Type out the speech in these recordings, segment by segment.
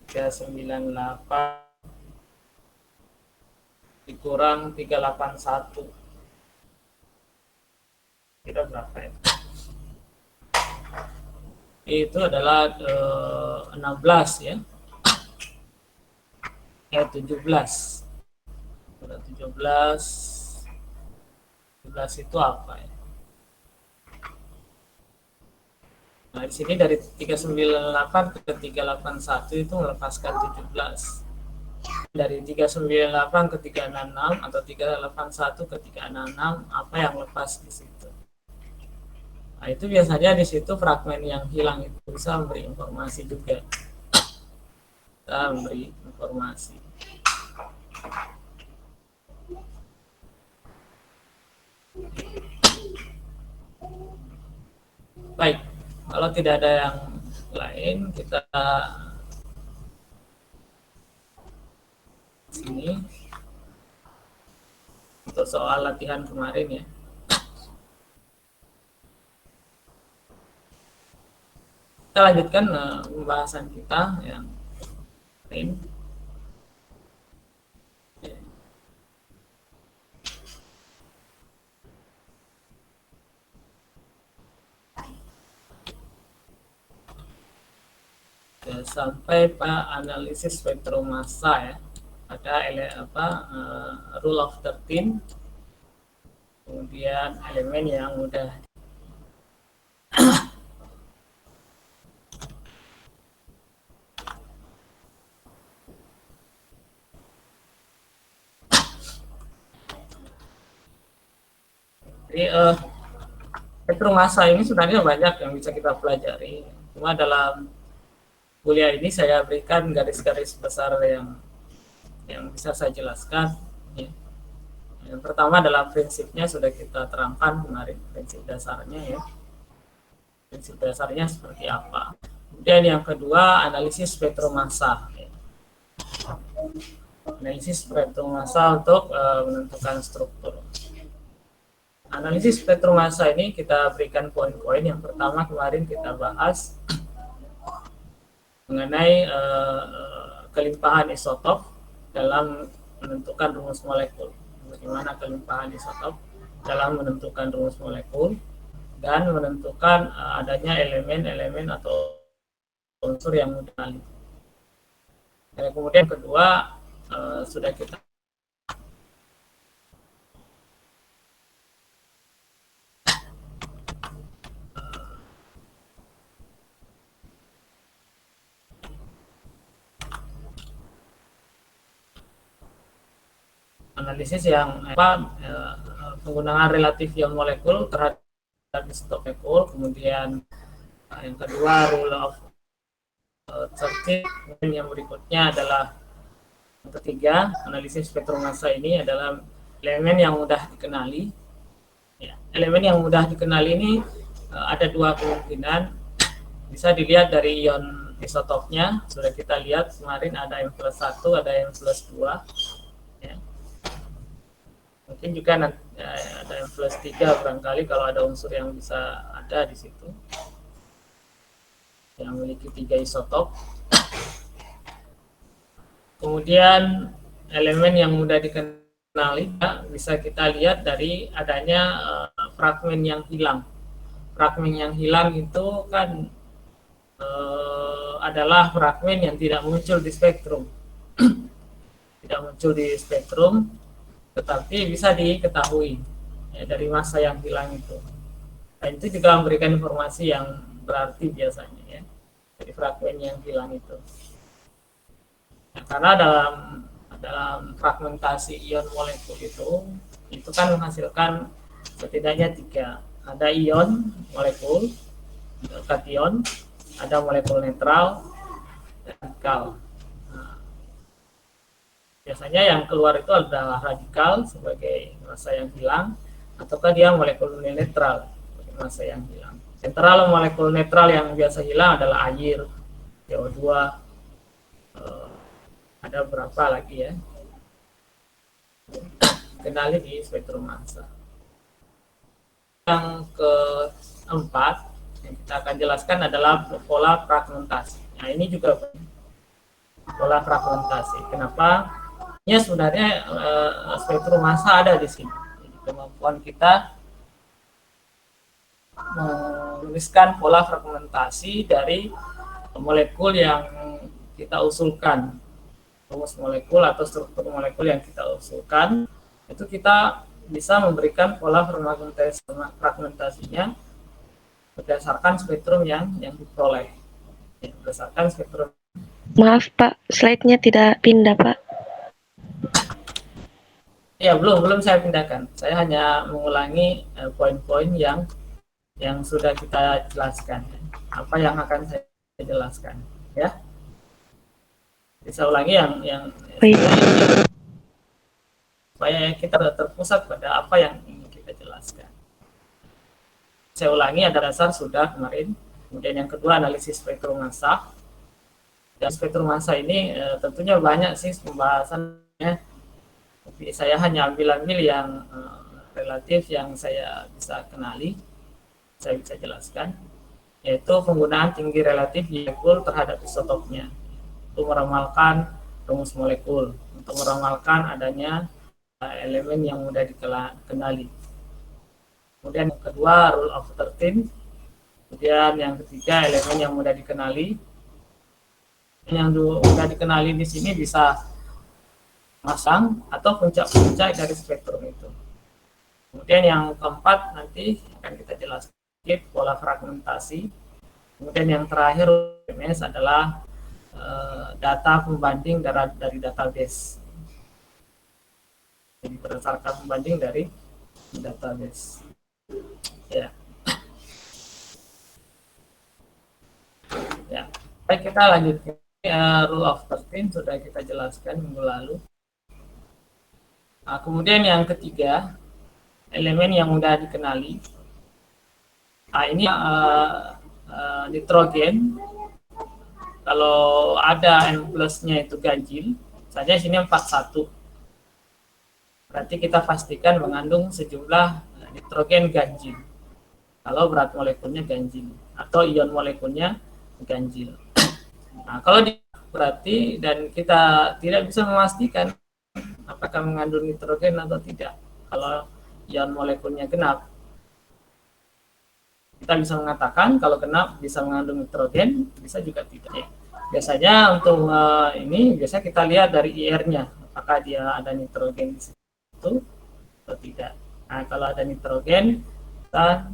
398 dikurang 381 kira berapa ya? Itu adalah 16 ya. 17. 17 itu apa ya? Nah, di sini dari 398 ke 381 itu melepaskan 17. Dari 398 ke 366 atau 381 ke 366 apa yang lepas di situ. Nah, itu biasanya di situ fragmen yang hilang itu bisa memberi informasi juga. Bisa memberi informasi. Baik, kalau tidak ada yang lain kita sini untuk soal latihan kemarin ya. Kita lanjutkan pembahasan kita yang lain. Ya, sampai analisis spektrum massa ya. Ada rule of 13, kemudian elemen yang mudah jadi spektrum massa ini sebenarnya banyak yang bisa kita pelajari, cuma dalam kuliah ini saya berikan garis-garis besar yang bisa saya jelaskan ya. Yang pertama adalah prinsipnya sudah kita terangkan kemarin, prinsip dasarnya ya. Prinsip dasarnya seperti apa. Kemudian yang kedua, analisis spektrum massa ya. Analisis spektrum massa untuk menentukan struktur. Analisis spektrum massa ini kita berikan poin-poin. Yang pertama kemarin kita bahas mengenai kelimpahan isotop dalam menentukan rumus molekul. Bagaimana kelimpahan isotop dalam menentukan rumus molekul dan menentukan adanya elemen-elemen atau unsur yang mudah. Dan kemudian kedua sudah kita analisis yang penggunaan relatif ion molekul terhadap isotop molekul. Kemudian yang kedua rule of 13. Kemudian yang berikutnya adalah yang ketiga, analisis spektrum massa ini adalah elemen yang mudah dikenali ya. Elemen yang mudah dikenali ini ada dua kemungkinan. Bisa dilihat dari ion isotopnya, sudah kita lihat kemarin ada M+1, ada M+2 ya. Mungkin juga nanti ada M+3 barangkali kalau ada unsur yang bisa ada di situ yang memiliki 3 isotop. Kemudian elemen yang mudah dikenali bisa kita lihat dari adanya fragmen yang hilang. Fragmen yang hilang itu kan adalah fragmen yang tidak muncul di spektrum. Tidak muncul di spektrum, tetapi bisa diketahui ya, dari massa yang hilang itu. Nah, itu juga memberikan informasi yang berarti biasanya ya, dari fragmen yang hilang itu. Nah, karena dalam fragmentasi ion molekul itu kan menghasilkan setidaknya 3. Ada ion molekul, kation, ada molekul netral, dan radikal. Nah, biasanya yang keluar itu adalah radikal sebagai massa yang hilang, ataukah dia molekul netral sebagai massa yang hilang. Sentral molekul netral yang biasa hilang adalah air, CO2, ada berapa lagi ya, kenali di spektrum massa. Yang keempat yang kita akan jelaskan adalah pola fragmentasi. Nah, ini juga pola fragmentasi. Kenapa? Ya sebenarnya spektrum massa ada di sini. Jadi, kemampuan kita menuliskan pola fragmentasi dari molekul yang kita usulkan, rumus molekul atau struktur molekul yang kita usulkan, itu kita bisa memberikan pola fragmentasinya berdasarkan spektrum yang diperoleh, berdasarkan spektrum. Maaf Pak, slide-nya tidak pindah Pak. Ya, belum saya pindahkan. Saya hanya mengulangi poin-poin yang sudah kita jelaskan. Apa yang akan saya jelaskan, ya. Bisa ulangi yang supaya kita terpusat pada apa yang ingin kita jelaskan. Saya ulangi, ada dasar sudah kemarin. Kemudian yang kedua, analisis spektrum massa. Dan spektrum massa ini tentunya banyak sih pembahasannya. Tapi saya hanya ambil yang relatif yang saya bisa kenali, saya bisa jelaskan, yaitu penggunaan tinggi relatif molekul terhadap isotopnya untuk meramalkan rumus molekul, untuk meramalkan adanya elemen yang mudah dikenali. Kemudian yang kedua, rule of 13. Kemudian yang ketiga, elemen yang mudah dikenali. Yang mudah dikenali di sini bisa masang atau puncak-puncak dari spektrum itu. Kemudian yang keempat nanti akan kita jelaskan pola fragmentasi. Kemudian yang terakhir MS adalah data pembanding dari database. Jadi berdasarkan pembanding dari database. Ya. Ya. Baik, kita lanjut. Rule of 13 sudah kita jelaskan minggu lalu. Nah, kemudian yang ketiga, elemen yang mudah dikenali. Nah, ini nitrogen. Kalau ada N plusnya itu ganjil, saja sini 41. Berarti kita pastikan mengandung sejumlah nitrogen ganjil. Kalau berat molekulnya ganjil atau ion molekulnya ganjil. Nah, kalau berarti dan kita tidak bisa memastikan apakah mengandung nitrogen atau tidak. Kalau ion molekulnya genap, kita bisa mengatakan kalau genap bisa mengandung nitrogen, bisa juga tidak. Ya. Biasanya untuk ini biasa kita lihat dari IR-nya, apakah dia ada nitrogen di situ atau tidak. Nah, kalau ada nitrogen, kita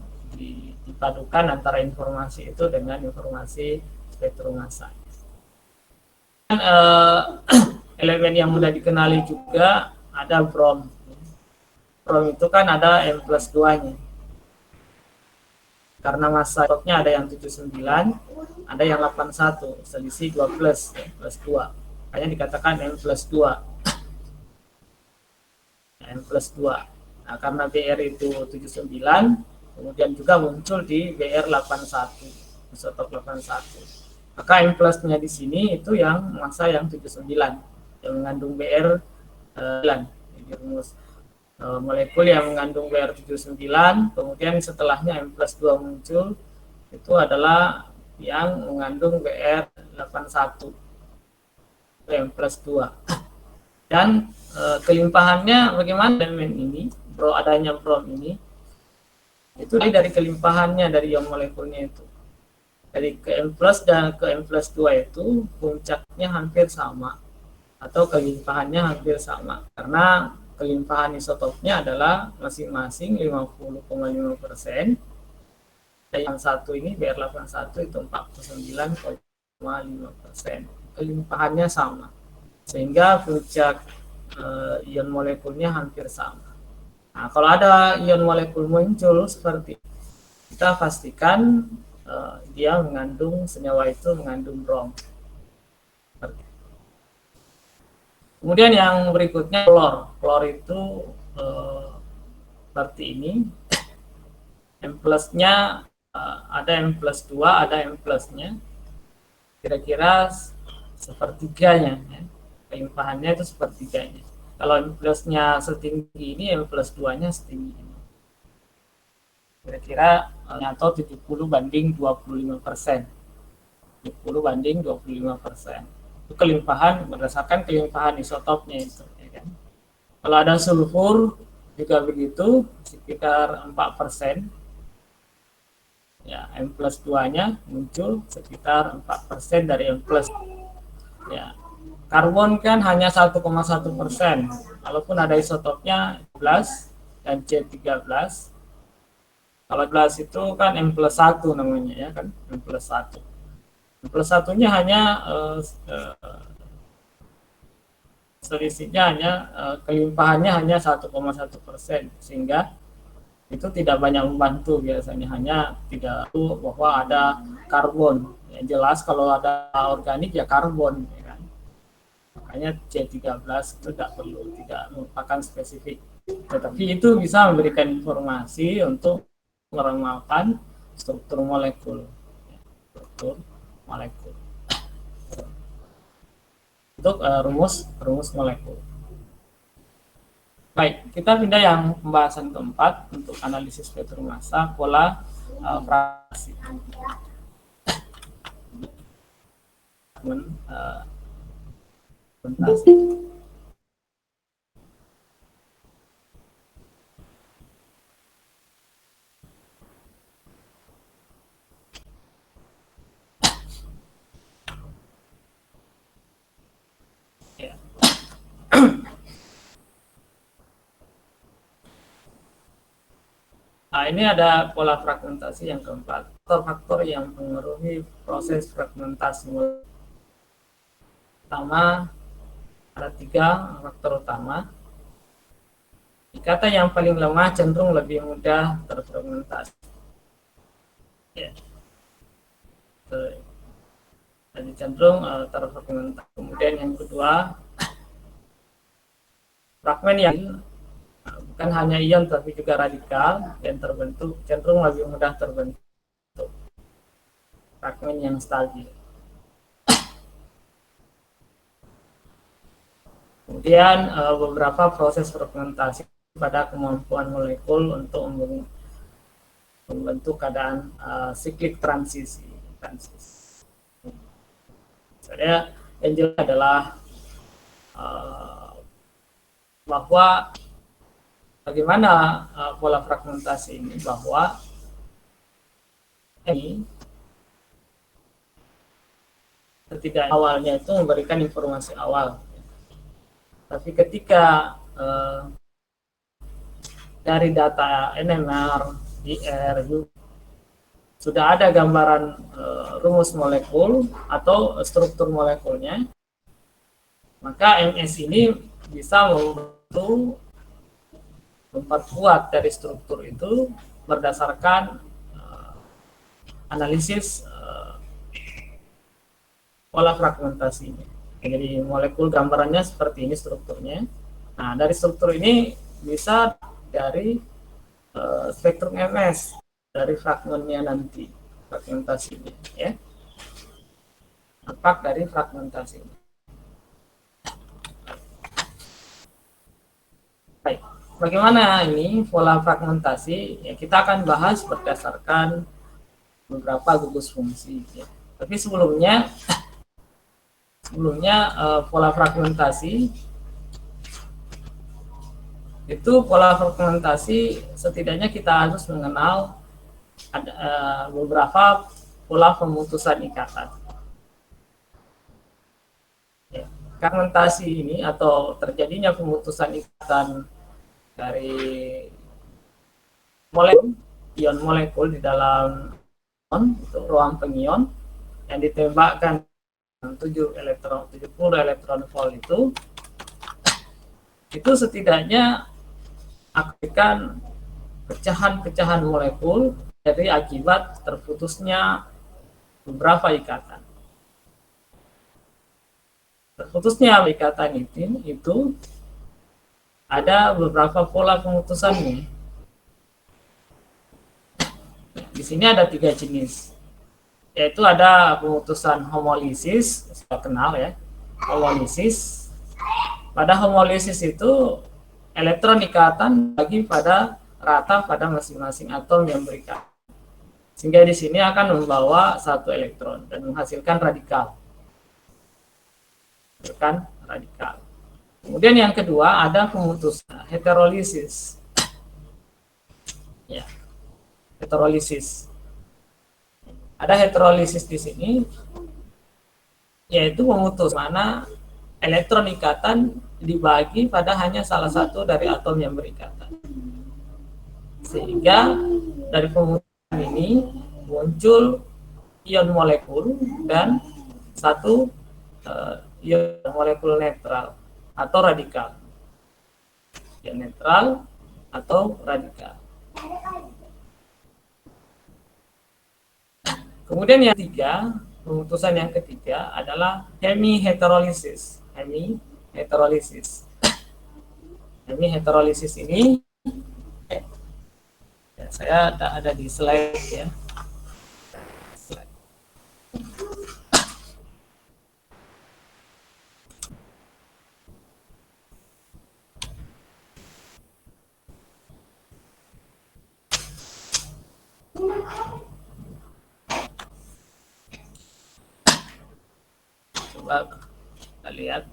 dipadukan antara informasi itu dengan informasi spektrum massa. Elemen yang mudah dikenali juga ada brom. Brom itu kan ada M plus 2-nya. Karena massa stoknya ada yang 79, ada yang 81, selisih 2 plus 2. Makanya dikatakan M plus 2. M plus 2. Nah, karena BR itu 79, kemudian juga muncul di BR 81, isotop 81. Maka M plusnya di sini itu yang massa yang 79, yang mengandung BR 9. Jadi rumus molekul yang mengandung BR 79, kemudian setelahnya M plus 2 muncul, itu adalah yang mengandung BR 81, M plus 2. Dan kelimpahannya bagaimana elemen ini, adanya brom ini, itu dari kelimpahannya dari ion molekulnya itu. Dari ke M plus dan ke M plus 2 itu puncaknya hampir sama atau kelimpahannya hampir sama karena kelimpahan isotopnya adalah masing-masing 50,5%. Yang satu ini BR81 itu 49,5%. Kelimpahannya sama sehingga puncak ion molekulnya hampir sama. Nah, kalau ada ion molekul muncul seperti kita pastikan dia mengandung senyawa itu mengandung brom. Kemudian yang berikutnya klor. Klor itu seperti ini. M plusnya ada M plus 2, ada M plusnya. Kira-kira sepertiganya. Ya. Kelimpahannya itu sepertiganya. Kalau M plusnya setinggi ini, M plus 2-nya setinggi ini. Kira-kira atau 70 banding 25%. 70 banding 25%. Itu kelimpahan berdasarkan kelimpahan isotopnya itu, ya kan. Kalau ada sulfur juga begitu, sekitar 4%. Ya, M plus 2-nya muncul sekitar 4% dari M plus. Ya, karbon kan hanya 1,1%. Walaupun ada isotopnya 12 dan C13. Kalau 12 itu kan M plus 1 namanya, ya kan, M plus 1. M plus 1-nya hanya selisihnya hanya kelimpahannya hanya 1,1%, sehingga itu tidak banyak membantu. Biasanya hanya tidak tahu bahwa ada karbon. Ya, jelas kalau ada organik ya karbon, ya kan. Makanya C13 itu tidak merupakan spesifik, tetapi itu bisa memberikan informasi untuk meramalkan struktur molekul. Struktur molekul untuk rumus molekul. Baik, kita pindah yang pembahasan keempat untuk analisis spektrum massa, pola fragmentasi. Ya. Nah, ini ada pola fragmentasi yang keempat. Faktor-faktor yang mengaruhi proses fragmentasi. Pertama, ada 3 faktor utama. Ikatan yang paling lemah cenderung lebih mudah terfragmentasi. Ya. Jadi cenderung terfragmentasi. Kemudian yang kedua, fragmen yang bukan hanya ion tapi juga radikal yang terbentuk cenderung lebih mudah terbentuk fragmen yang stabil. Kemudian beberapa proses fragmentasi pada kemampuan molekul untuk membentuk keadaan siklik transisi. Misalnya yang jelas adalah bahwa bagaimana pola fragmentasi ini, bahwa ini tidak awalnya itu memberikan informasi awal, tapi ketika dari data NMR, IR sudah ada gambaran rumus molekul atau struktur molekulnya, maka MS ini bisa membantu memperkuat dari struktur itu berdasarkan analisis pola fragmentasinya. Jadi molekul gambarannya seperti ini strukturnya. Nah, dari struktur ini bisa dari spektrum MS dari fragmennya nanti, fragmentasinya, ya. Dampak dari fragmentasinya. Baik, bagaimana ini pola fragmentasi? Ya, kita akan bahas berdasarkan beberapa gugus fungsi. Ya. Tapi sebelumnya pola fragmentasi itu setidaknya kita harus mengenal ada beberapa pola pemutusan ikatan. Ya, fragmentasi ini atau terjadinya pemutusan ikatan dari ion molekul di dalam ion, itu ruang pengion yang ditembakkan 70 elektron volt itu setidaknya akan pecahan-pecahan molekul dari akibat terputusnya beberapa ikatan. Terputusnya ikatan itu ada beberapa pola pemutusannya. Di sini ada 3 jenis, yaitu ada pemutusan homolisis, sudah kenal ya, homolisis. Pada homolisis itu elektron ikatan bagi pada rata pada masing-masing atom yang berikat, sehingga di sini akan membawa 1 elektron dan menghasilkan radikal. melahirkan radikal. Kemudian yang kedua ada pemutusan heterolisis. Ya, heterolisis. Ada heterolisis di sini, yaitu memutus mana elektron ikatan dibagi pada hanya salah satu dari atom yang berikatan. Sehingga dari pemutusan ini muncul ion molekul dan satu ion molekul netral atau radikal. Ion netral atau radikal. Kemudian yang ketiga, pemutusan yang ketiga adalah hemiheterolisis. Hemiheterolisis. Hemiheterolisis ini ya, saya ada di slide ya. Coba kita lihat.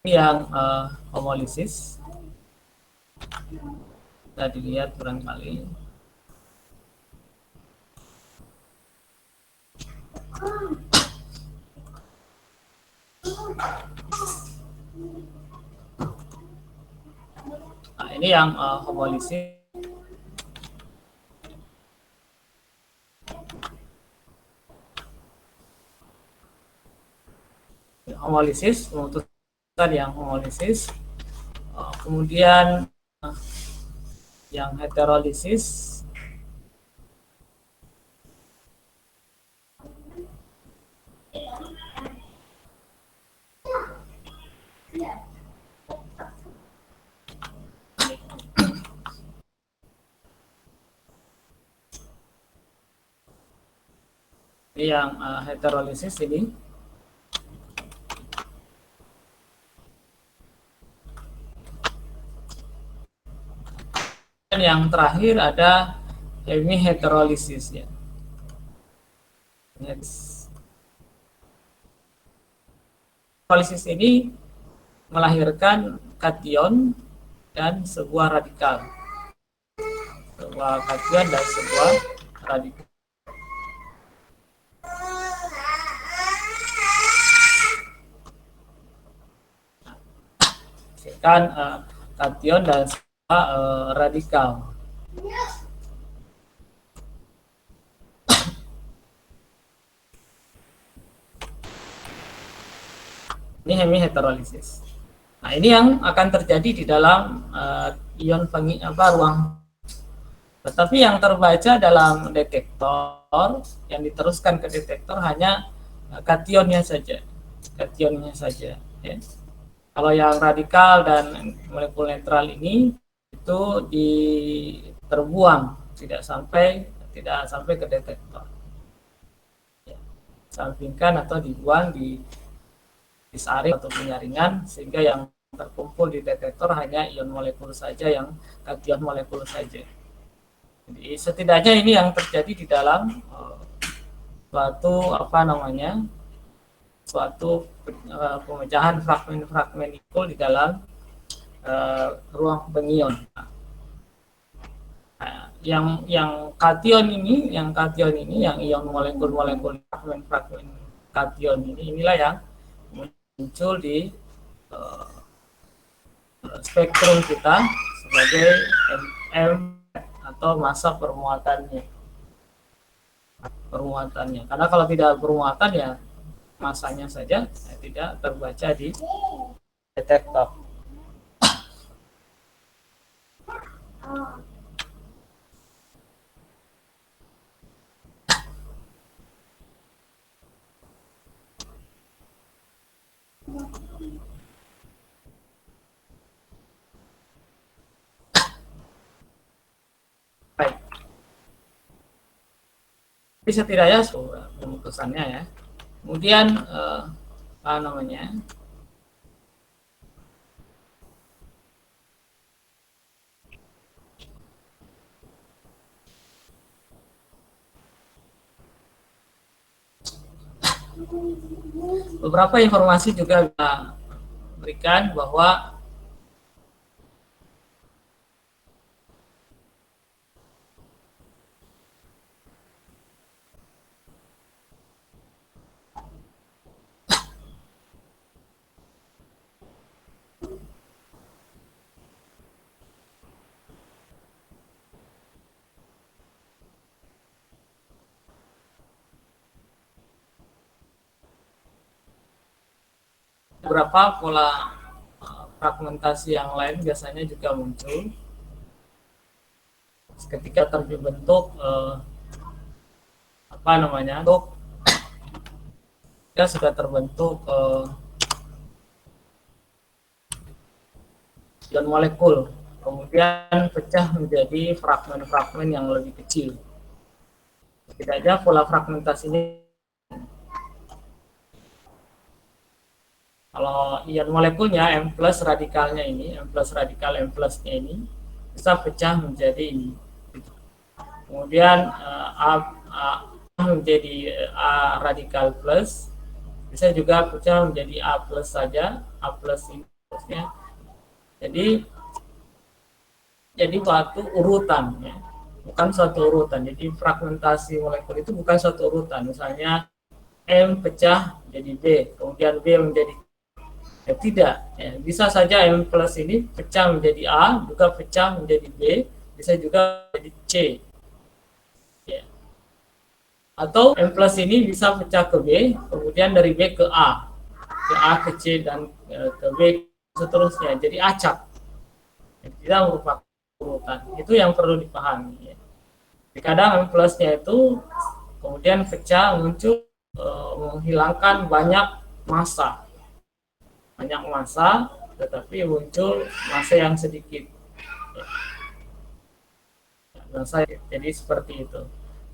Ini yang homolisis. Kita dilihat barangkali. Nah, ini yang homolisis. Homolisis, pemutusan yang homolisis. Kemudian yang heterolisis. Ini yang heterolisis ini. Dan yang terakhir ada hemiheterolisis ya. Heterolisis ini melahirkan kation dan sebuah radikal. Sebuah kation dan sebuah radikal. Kan kation dan sebuah radikal. Ini hemiheterolisis. Nah, ini yang akan terjadi di dalam ion ruang. Tetapi yang terbaca dalam detektor, yang diteruskan ke detektor hanya kationnya saja. Kationnya saja. Ya. Kalau yang radikal dan molekul netral ini itu terbuang, tidak sampai ke detektor. Ya. Sampingkan atau dibuang, disaring atau penyaringan, sehingga yang terkumpul di detektor hanya ion molekul saja, yang kation molekul saja. Jadi setidaknya ini yang terjadi di dalam suatu pemecahan fragmen-fragmen nikkel di dalam ruang pengion. Nah, yang kation ini, yang ion molekul-molekul fragmen-fragmen kation ini, inilah yang muncul di spektrum kita sebagai M atau massa permuatannya. Karena kalau tidak bermuatan ya masanya saja tidak terbaca di detektor. Baik. Tapi setidaknya pemutusannya ya. Kemudian Beberapa informasi juga kita berikan bahwa beberapa pola fragmentasi yang lain biasanya juga muncul ketika terbentuk apa namanya, ketika sudah terbentuk ion molekul, kemudian pecah menjadi fragmen-fragmen yang lebih kecil. Setidaknya pola fragmentasinya, kalau ion molekulnya M plus radikalnya ini, M plus radikal M plusnya ini bisa pecah menjadi ini. Kemudian A menjadi A radikal plus, bisa juga pecah menjadi A plus saja, A plus ini plusnya. Jadi suatu urutan, ya, bukan suatu urutan. Jadi fragmentasi molekul itu bukan suatu urutan. Misalnya M pecah jadi B, kemudian B menjadi, ya, tidak. Ya, bisa saja M plus ini pecah menjadi A, juga pecah menjadi B, bisa juga menjadi C. Ya. Atau M plus ini bisa pecah ke B, kemudian dari B ke A ke C, dan ke B seterusnya. Jadi acak. Tidak merupakan urutan. Itu yang perlu dipahami. Ya. Kadang M plusnya itu kemudian pecah muncul menghilangkan banyak massa, tetapi muncul massa yang sedikit. Massa, jadi seperti itu.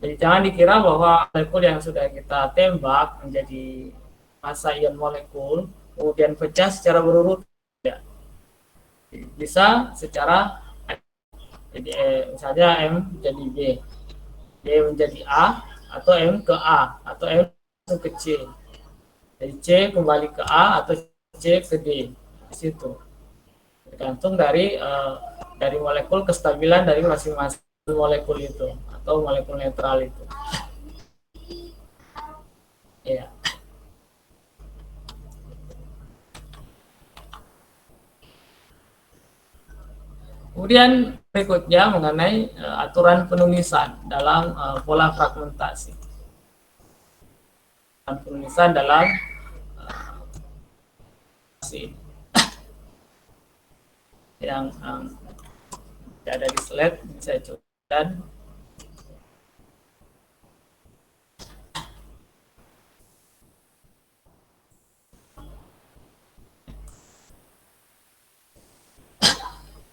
Jadi jangan dikira bahwa molekul yang sudah kita tembak menjadi massa ion molekul kemudian pecah secara berurut. Ya. Bisa secara, jadi misalnya M jadi B, B menjadi A, atau M ke A, atau M ke C. Jadi C kembali ke A atau C ke D. Di situ. Tergantung dari molekul, kestabilan dari masing-masing molekul itu atau molekul netral itu. Ya. Kemudian berikutnya mengenai aturan penulisan dalam pola fragmentasi. Penulisan dalam yang ada di slide, saya coba.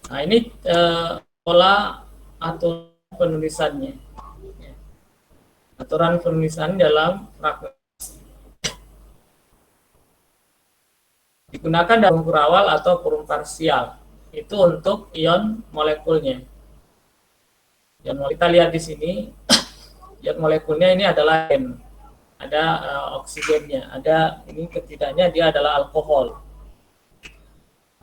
Nah, ini pola aturan penulisannya. Aturan penulisan dalam fragmentasi digunakan dalam kurun awal atau kurun parsial. Itu untuk ion molekulnya. Kita lihat di sini, ion molekulnya ini adalah N, ada oksigennya, ada ini ketidaknya dia adalah alkohol.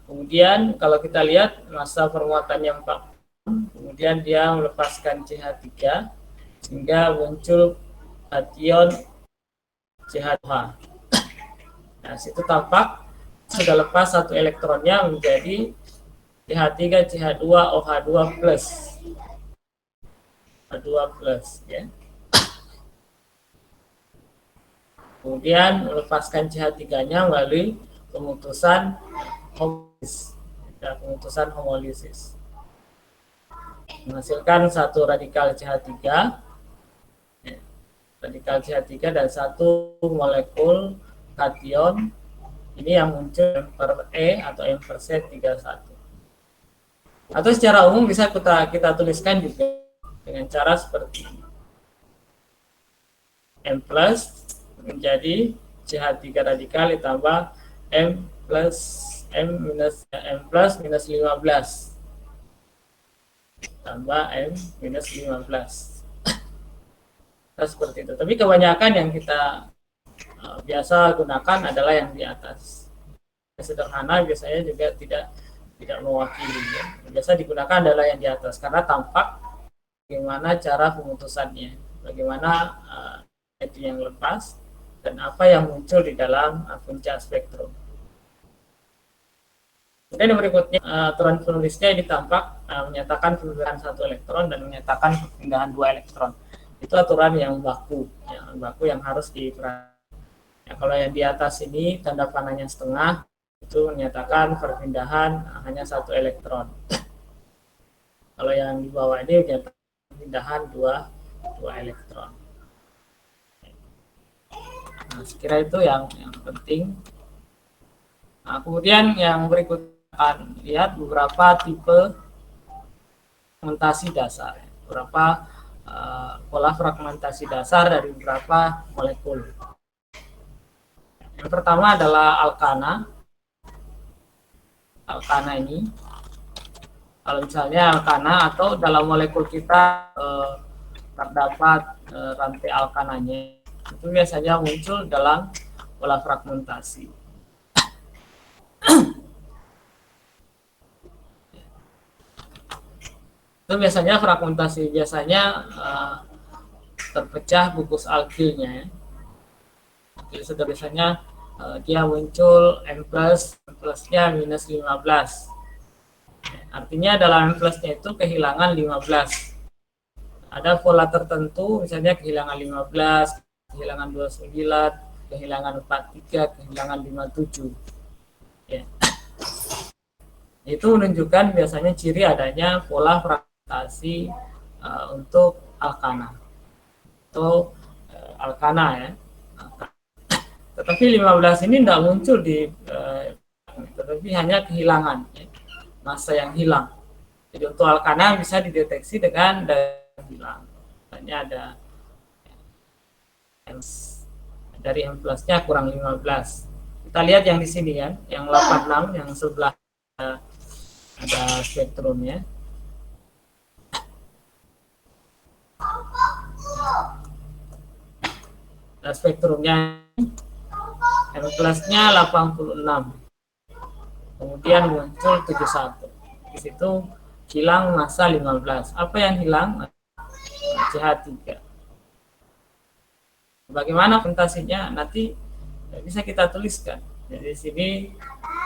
Kemudian kalau kita lihat massa permuatannya 4, kemudian dia melepaskan CH3 sehingga muncul kation CH2. Nah, situ tampak sudah lepas satu elektronnya menjadi CH3 CH2 OH2 plus. OH2 plus, ya. Kemudian melepaskan CH3-nya melalui pemutusan homolisis, menghasilkan satu radikal CH3, dan satu molekul kation ini yang muncul M per E atau M per C31. Atau secara umum bisa kita tuliskan juga dengan cara seperti ini. M plus menjadi CH3 radikal ditambah M plus minus 15 tambah M minus 15. Nah, seperti itu. Tapi kebanyakan yang kita biasa gunakan adalah yang di atas. Sederhana biasanya juga tidak mewakili ya. Biasa digunakan adalah yang di atas karena tampak bagaimana cara pemutusannya, bagaimana itu yang lepas dan apa yang muncul di dalam puncak spektrum. Kemudian yang berikutnya aturan penulisnya ini tampak menyatakan perpindahan 1 elektron dan menyatakan perpindahan 2 elektron. Itu aturan yang baku yang harus diperhatikan. Ya, kalau yang di atas ini tanda panahnya setengah, itu menyatakan perpindahan hanya 1 elektron. Kalau yang di bawah ini menyatakan perpindahan 2 elektron. Nah, sekira itu yang penting. Nah, kemudian yang berikutnya akan lihat beberapa tipe fragmentasi dasar, beberapa pola fragmentasi dasar dari beberapa molekul. Yang pertama adalah alkana. Alkana ini, kalau misalnya alkana atau dalam molekul kita terdapat rantai alkananya, itu biasanya muncul dalam pola fragmentasi. Itu biasanya fragmentasi terpecah gugus alkilnya ya. Jadi sudah biasanya dia muncul M plusnya minus 15. Artinya dalam M plusnya itu kehilangan 15. Ada pola tertentu, misalnya kehilangan 15, kehilangan 29, kehilangan 43, kehilangan 57. Ya. Itu menunjukkan biasanya ciri adanya pola fragmentasi untuk alkana atau alkana ya. Tetapi 15 ini tidak muncul tetapi hanya kehilangan ya, massa yang hilang. Jadi untuk alkana bisa dideteksi dengan hilang. Hanya ada dari M plusnya kurang 15. Kita lihat yang di sini kan, yang 86 yang sebelah ada spektrumnya. Nah, spektrumnya M plusnya 86. Kemudian muncul 71. Di situ hilang massa 15. Apa yang hilang? CH3. Bagaimana fragmentasinya? Nanti bisa kita tuliskan. Jadi di sini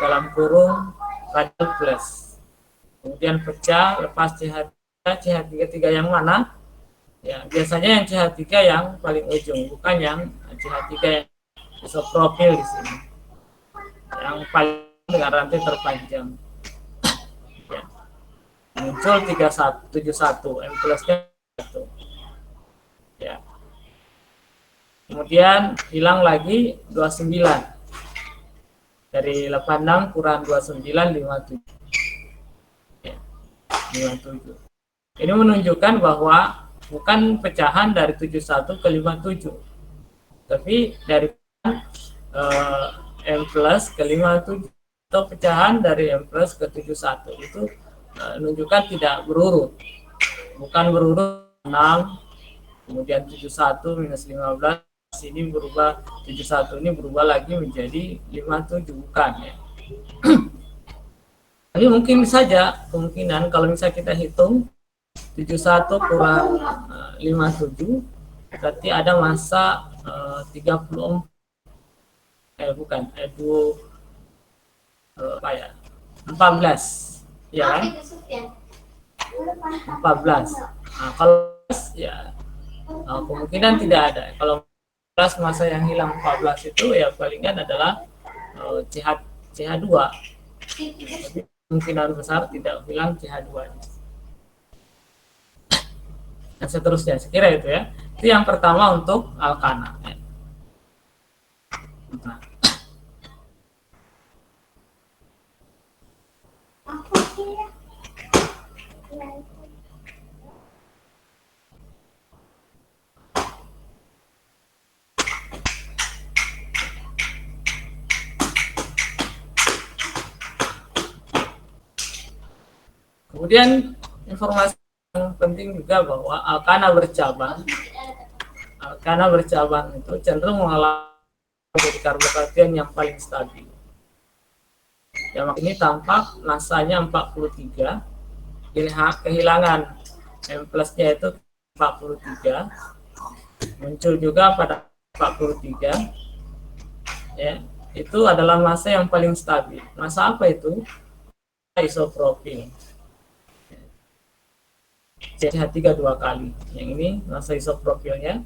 dalam kurung radial plus. Kemudian pecah, lepas CH3. CH3 yang mana? Ya, biasanya yang CH3 yang paling ujung, bukan yang CH3 yang isopropil di sini. Yang paling dengan rantai terpanjang. Ya. Muncul 71, M plusnya 1. Ya. Kemudian hilang lagi 29. Dari 86 kurang 29, 57. Ya. 57. Ini menunjukkan bahwa bukan pecahan dari 71 ke 57. Tapi dari M plus ke 57 atau pecahan dari M plus ke 71 itu menunjukkan tidak berurut, bukan berurut 6 kemudian 71 minus 15 ini berubah 71 ini berubah lagi menjadi 57, bukan ya. Tapi mungkin saja kemungkinan kalau misalnya kita hitung 71 kurang 57 berarti ada massa 30 bukan 14 ya kan 14. Nah, kalau ya kemungkinan tidak ada. Kalau massa yang hilang 14 itu ya palingan adalah CH2. Tapi kemungkinan besar tidak hilang CH2. Dan seterusnya, sekira itu ya. Itu yang pertama untuk alkana. Nah. Kemudian informasi yang penting juga bahwa alkana bercabang itu cenderung mengalami menjadi karbokation yang paling stabil. Yang ini tampak masanya 43, kehilangan M plusnya itu 43, muncul juga pada 43, ya, itu adalah massa yang paling stabil. Massa apa itu? Isopropil. CH3 2 kali. Yang ini massa isopropilnya.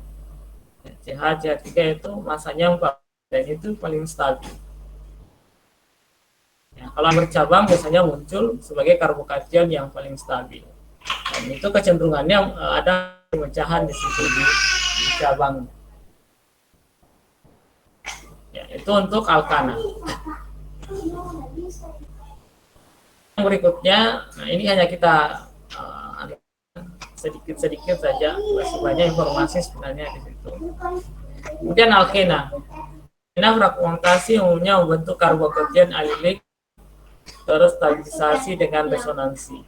CH3 itu massanya 4 dan itu paling stabil. Ya, kalau bercabang biasanya muncul sebagai karbokation yang paling stabil. Dan itu kecenderungannya ada pemecahan di situ di cabang. Ya, itu untuk alkana. Yang berikutnya, nah ini hanya kita sedikit-sedikit saja, masih banyak informasi sebenarnya di situ. Kemudian alkena. Alkena fragmentasi umumnya membentuk karbokation alilik terstabilisasi dengan resonansi.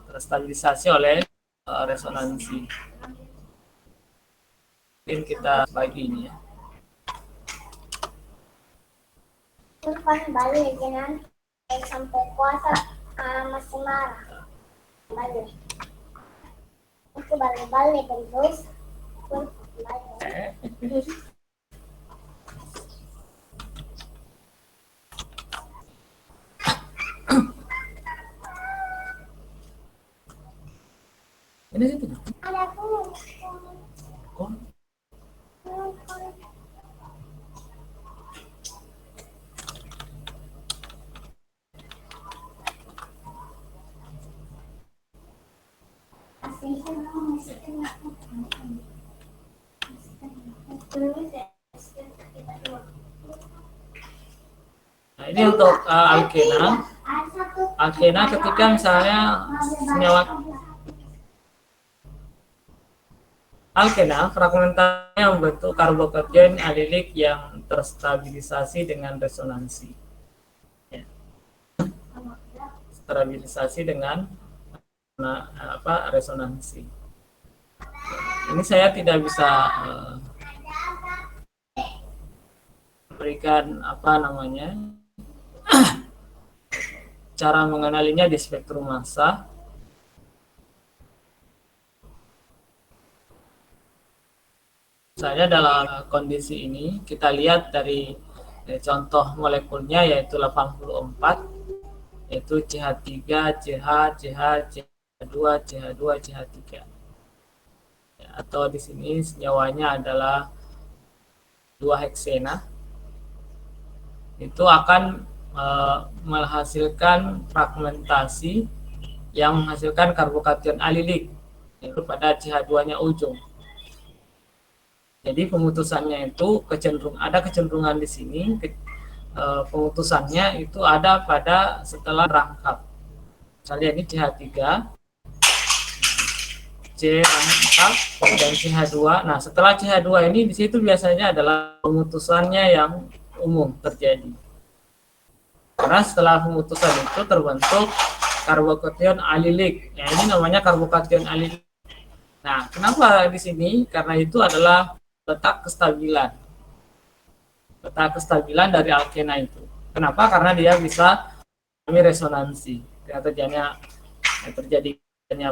Terstabilisasi oleh resonansi. Mungkin kita bagi ini ya. Balik jangan sampai puasa masih marah. Balik. Itu balik terus. Balik. Ini situ. Ada pun. Kok? Nah, ini untuk alkena. Alkena ketika misalnya senyawa alkena fragmentasinya membentuk karbokation alilik yang terstabilisasi dengan resonansi. Ya. Stabilisasi dengan resonansi. Ini saya tidak bisa berikan cara mengenalinya di spektrum massa. Misalnya dalam kondisi ini kita lihat dari contoh molekulnya yaitu 84, yaitu CH3, CH, CH, CH2, CH2, CH3. Ya, atau di sini senyawanya adalah 2 heksena. Itu akan menghasilkan fragmentasi yang menghasilkan karbokation alilik yaitu pada CH2-nya ujung. Jadi pemutusannya itu ada kecenderungan di sini pemutusannya itu ada pada setelah rangkap. Misalnya ini CH3, C rangkap dan CH2. Nah, setelah CH2 ini di situ biasanya adalah pemutusannya yang umum terjadi. Karena setelah pemutusan itu terbentuk karbokation alilik. Ya, ini namanya karbokation alilik. Nah, kenapa di sini? Karena itu adalah letak kestabilan dari alkena itu. Kenapa? Karena dia bisa mengalami resonansi. Terjadinya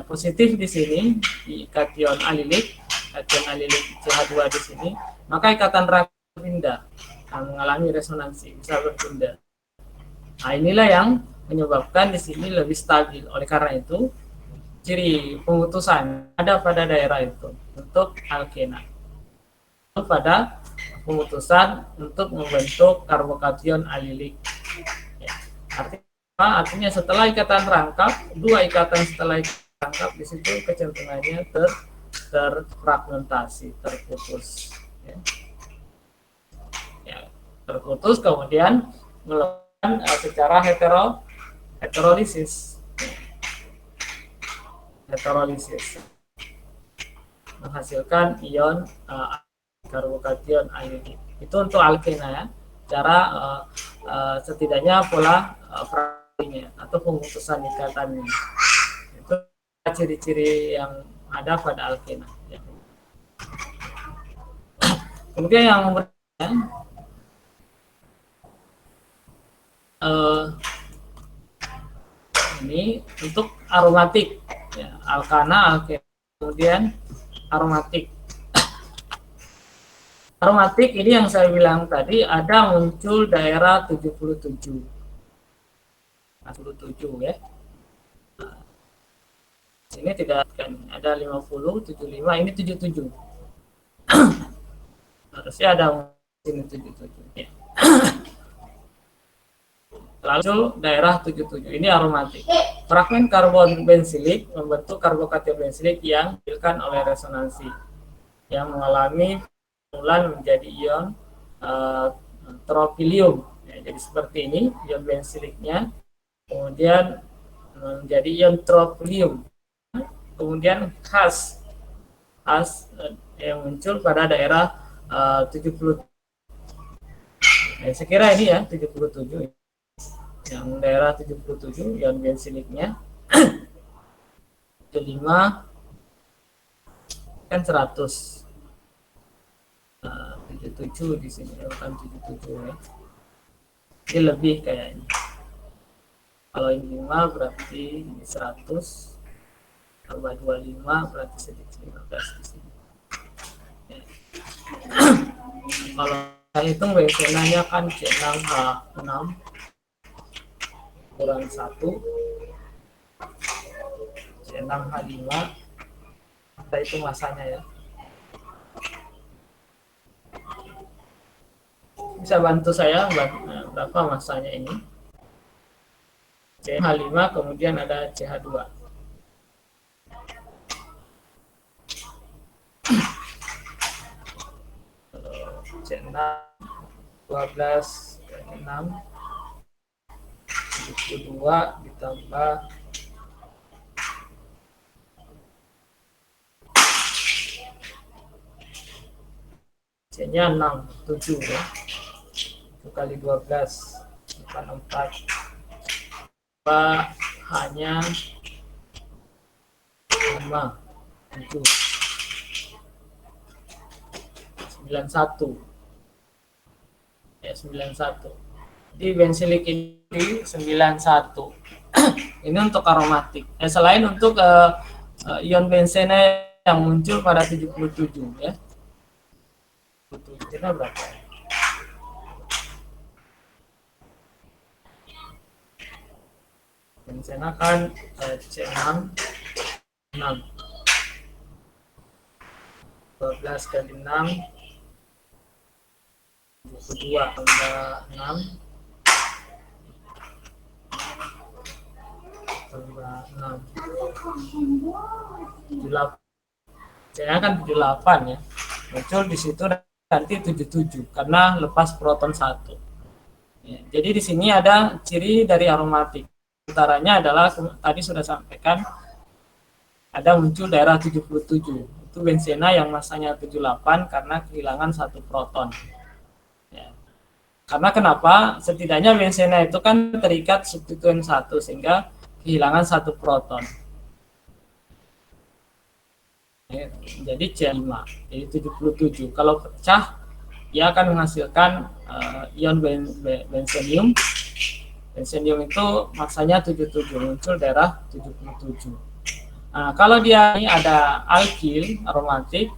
positif di sini di kation alilik CH2 di sini, maka ikatan rangkap berpindah, mengalami resonansi, bisa berpindah. Nah, inilah yang menyebabkan di sini lebih stabil. Oleh karena itu, ciri pemutusan ada pada daerah itu untuk alkena. Pada pemutusan untuk membentuk karbokation alilik. Ya. Artinya setelah ikatan rangkap, 2 ikatan setelah ikatan rangkap di situ kecenderungannya terfragmentasi, terputus. Ya, terputus kemudian melakukan secara heterolisis, menghasilkan ion karbokation alilik. Itu untuk alkena ya. Cara setidaknya pola fragmentasinya atau pemutusan ikatannya. Itu ciri-ciri yang ada pada alkena. Ya. Kemudian yang berikutnya, ini untuk aromatik, ya, alkana, alkena, kemudian aromatik. Aromatik ini yang saya bilang tadi ada muncul daerah 77. 77 ya. Sini tidak kan ada 50, 75, ini 77. Harusnya ada sini 77 ya. Lalu daerah 77 ini aromatik. Fragmen karbon bensilik membentuk karbokation bensilik yang dihasilkan oleh resonansi yang mengalami penurunan menjadi ion tropilium. Ya, jadi seperti ini ion bensiliknya, kemudian menjadi ion tropilium, kemudian khas yang muncul pada daerah 70. Ya, saya kira ini ya 77. Yang daerah 77 ion bensiliknya 75 kan 100. 77 di sini bukan 77 ya. Ini lebih kayaknya. Kalau ini 5 berarti ini 100 tambah 25 berarti sedikit 15 di sini. Ya. Kalau saya hitung bensinanya kan C6H6 kurang 1 C6H5, kita hitung masanya ya. Bisa bantu saya berapa masanya ini? CH5 kemudian ada CH2. C6 12 6 72 ditambah C-nya 6 7 ya. 1 kali 12 bukan 4. Hanya 5 7 91 ya 91. Di bensilik ini 91. Ini untuk aromatik. Selain untuk ion bensena yang muncul pada 77 ya. 77 berapa? Bensena kan C6 6 12 kali 6 72 tambah 6 tambah 6 78. Saya kan 78 ya. Muncul di situ nanti 77 karena lepas proton 1. Ya, jadi di sini ada ciri dari aromatik. Antaranya adalah tadi sudah sampaikan ada muncul daerah 77. Itu bensena yang masanya 78 karena kehilangan 1 proton. Ya. Karena kenapa? Setidaknya bensena itu kan terikat substituen 1 sehingga kehilangan 1 proton. Ya, jadi C5, jadi 77. Kalau pecah, ia akan menghasilkan ion bensenium. Bensenium itu masanya 77, muncul daerah 77. Nah, kalau dia ini ada alkil aromatik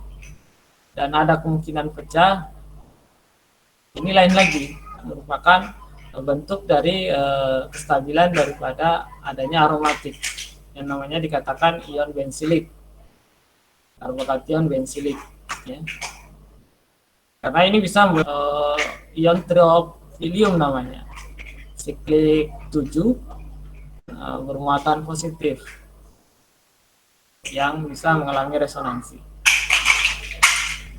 dan ada kemungkinan pecah, ini lain lagi, merupakan bentuk dari kestabilan daripada adanya aromatik yang namanya dikatakan ion bensilik, karbokation bensilik ya. Karena ini bisa ion triopilium namanya, siklik 7 bermuatan positif yang bisa mengalami resonansi.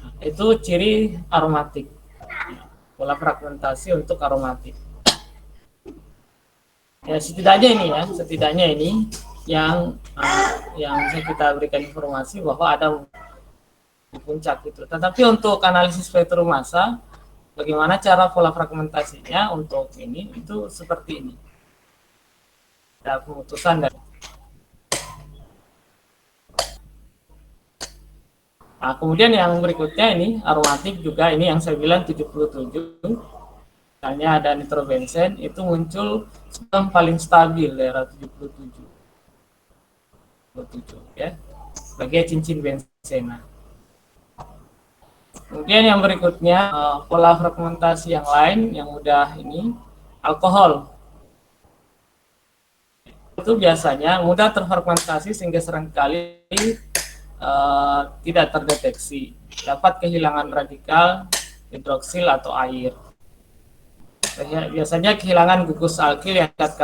Nah, itu ciri aromatik, pola fragmentasi untuk aromatik. Ya setidaknya ini yang bisa kita berikan informasi bahwa ada di puncak itu. Tetapi untuk analisis spektrum massa, bagaimana cara pola fragmentasinya untuk ini itu seperti ini. Ada pemutusan dari Nah, kemudian yang berikutnya ini aromatik juga, ini yang saya bilang 77. Misalnya ada nitrobenzen, itu muncul yang paling stabil daerah 77 ya, sebagai cincin benzena. Kemudian yang berikutnya pola fragmentasi yang lain yang mudah ini alkohol. Itu biasanya mudah terfragmentasi sehingga seringkali tidak terdeteksi, dapat kehilangan radikal hidroksil atau air. Biasanya kehilangan gugus alkil yang tingkat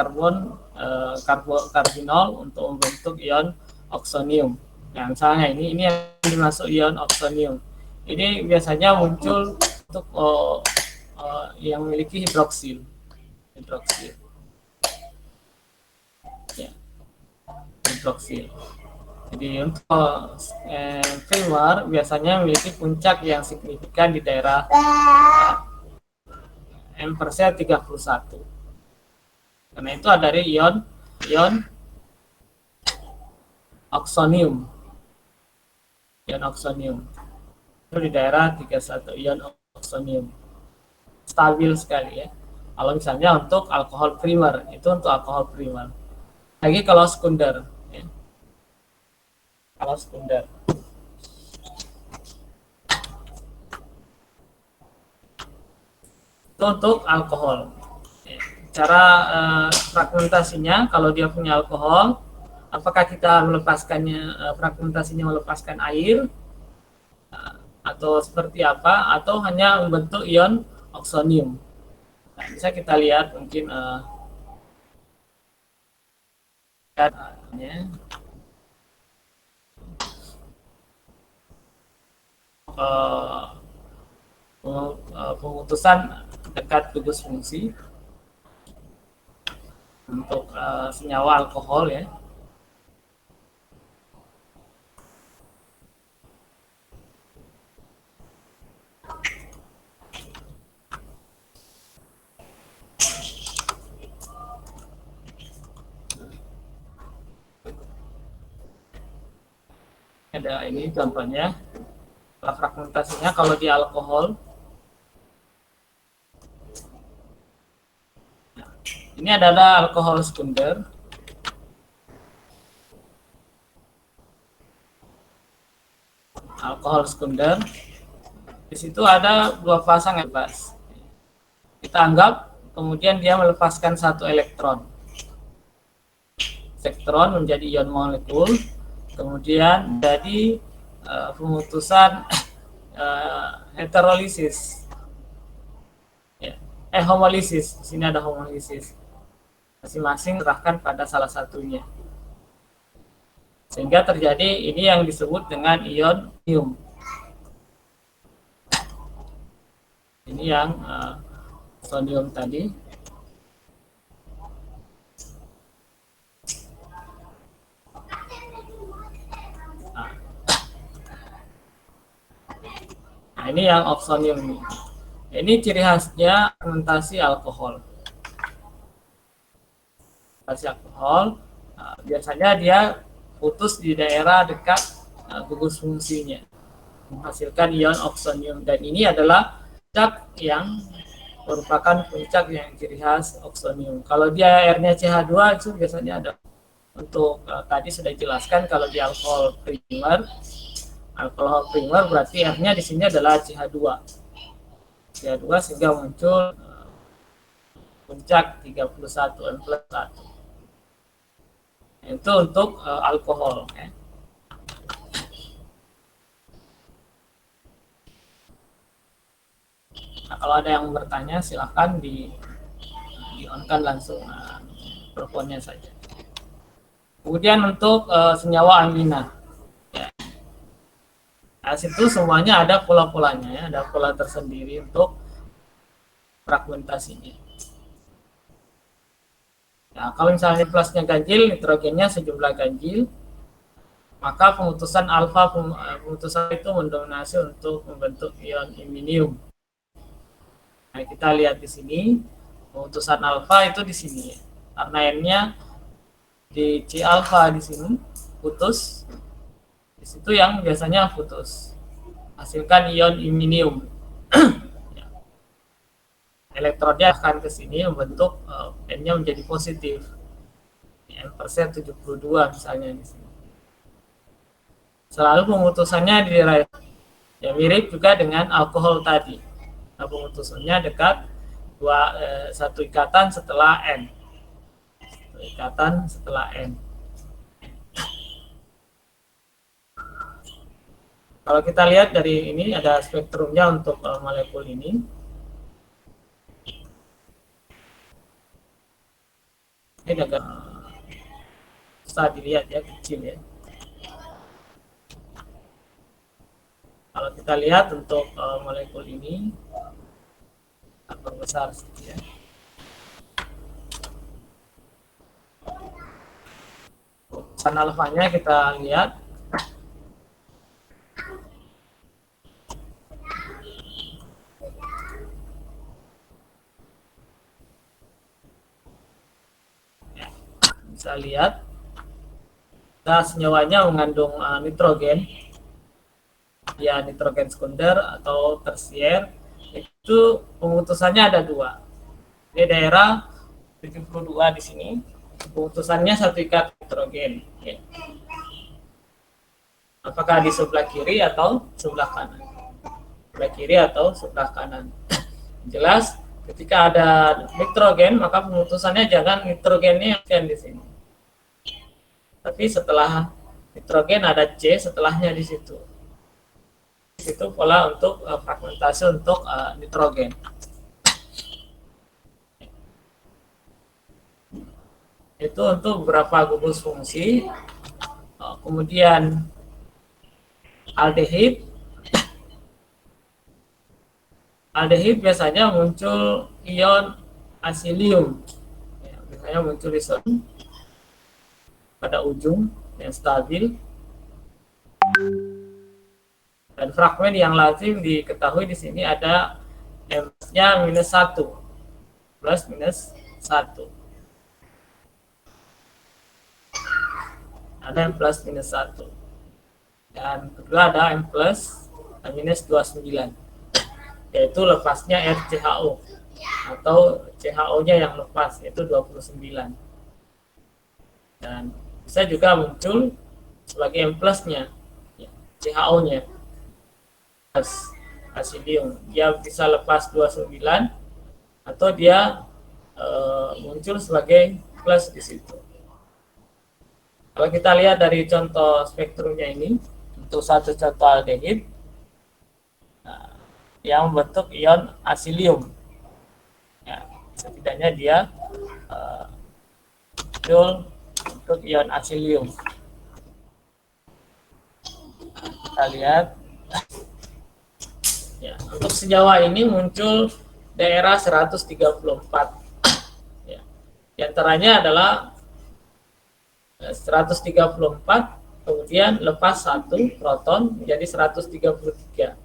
karbinol untuk membentuk ion oksonium. Nah, misalnya ini yang dimasuk ion oksonium. Ini biasanya muncul untuk yang memiliki hidroksil. Ya, hidroksil. Jadi untuk primer biasanya memiliki puncak yang signifikan di daerah M/31. Karena itu ada dari ion oksonium. Ion oksonium. Itu di daerah 31 ion oksonium. Stabil sekali ya. Kalau misalnya untuk alkohol primer, itu untuk alkohol primer. Lagi kalau sekunder ya. Kalau sekunder. Itu untuk alkohol. Cara fragmentasinya, kalau dia punya alkohol, apakah kita melepaskannya, fragmentasinya melepaskan air atau seperti apa, atau hanya membentuk ion oksonium. Nah, bisa kita lihat mungkin pemutusan dekat gugus fungsi untuk senyawa alkohol ya. Ada ini contohnya fragmentasinya kalau di alkohol. Ini adalah alkohol sekunder. Alkohol sekunder. Di situ ada dua pasang bebas. Kita anggap kemudian dia melepaskan satu elektron. Elektron menjadi ion molekul, kemudian jadi pemutusan heterolisis. Homolisis. Di sini ada homolisis. Masing-masing serahkan pada salah satunya. Sehingga terjadi ini yang disebut dengan ion ium. Ini yang sodium tadi. Nah, ini yang oksonium ini. Ini ciri khasnya fermentasi alkohol. Biasanya dia putus di daerah dekat gugus fungsinya, menghasilkan ion oksonium, dan ini adalah puncak yang merupakan puncak yang ciri khas oksonium. Kalau dia airnya CH2 itu biasanya ada untuk tadi sudah dijelaskan kalau di alkohol primer berarti airnya di sini adalah CH2 sehingga muncul puncak 31 N+1. Itu untuk alkohol ya. Nah, kalau ada yang bertanya silahkan di-on-kan langsung mikrofonnya saja. Kemudian untuk senyawa amina ya. Nah, situ semuanya ada pola-polanya ya, ada pola tersendiri untuk fragmentasinya. Nah, kalau misalnya plusnya ganjil, nitrogennya sejumlah ganjil, maka pemutusan alfa pemutusan itu mendominasi untuk membentuk ion iminium. Nah, kita lihat di sini pemutusan alfa itu di sini ya. Karena N-nya di C alfa di sini putus. Di situ yang biasanya putus. hasilkan ion iminium. Ya. Elektronnya akan ke sini membentuk N-nya menjadi positif. N% 72 misalnya di sini. Selalu pemutusannya di daerah ya mirip juga dengan alkohol tadi. Nah, pemutusannya dekat satu ikatan setelah N. Satu ikatan setelah N. Kalau kita lihat dari ini ada spektrumnya untuk molekul ini. Ini agak susah dilihat ya, kecil ya. Kalau kita lihat untuk molekul ini agak besar sedikit ya. Pesan alfanya kita lihat. Ya, bisa lihat. Senyawanya mengandung nitrogen. Ya, nitrogen sekunder atau tersier. Itu pemutusannya ada dua. Di daerah 72 di sini pemutusannya satu ikat nitrogen ya. Apakah di sebelah kiri atau sebelah kanan? Sebelah kiri atau sebelah kanan? Jelas ketika ada nitrogen maka pemutusannya jangan nitrogennya yang di sini, tapi setelah nitrogen ada C setelahnya di situ. Itu pola untuk fragmentasi untuk nitrogen. Itu untuk beberapa gugus fungsi. Kemudian aldehid. Aldehid biasanya muncul ion asilium. Ya, biasanya muncul ion pada ujung yang stabil. Dan fragmen yang lazim diketahui di sini ada M-nya -1 plus -1. Ada M plus -1. Dan kedua ada M plus -29. Yaitu lepasnya RCHO atau CHO-nya yang lepas, yaitu 29. Dan bisa juga muncul sebagai M plus-nya, ya, CHO-nya. Asilium, dia bisa lepas 29 atau dia muncul sebagai plus di situ. Kalau kita lihat dari contoh spektrumnya ini, untuk satu contoh aldehid yang membentuk ion asilium, ya, setidaknya dia muncul untuk ion asilium. Kita lihat. Ya, untuk senyawa ini muncul daerah 134. Ya. Di antaranya adalah 134, kemudian lepas 1 proton menjadi 133.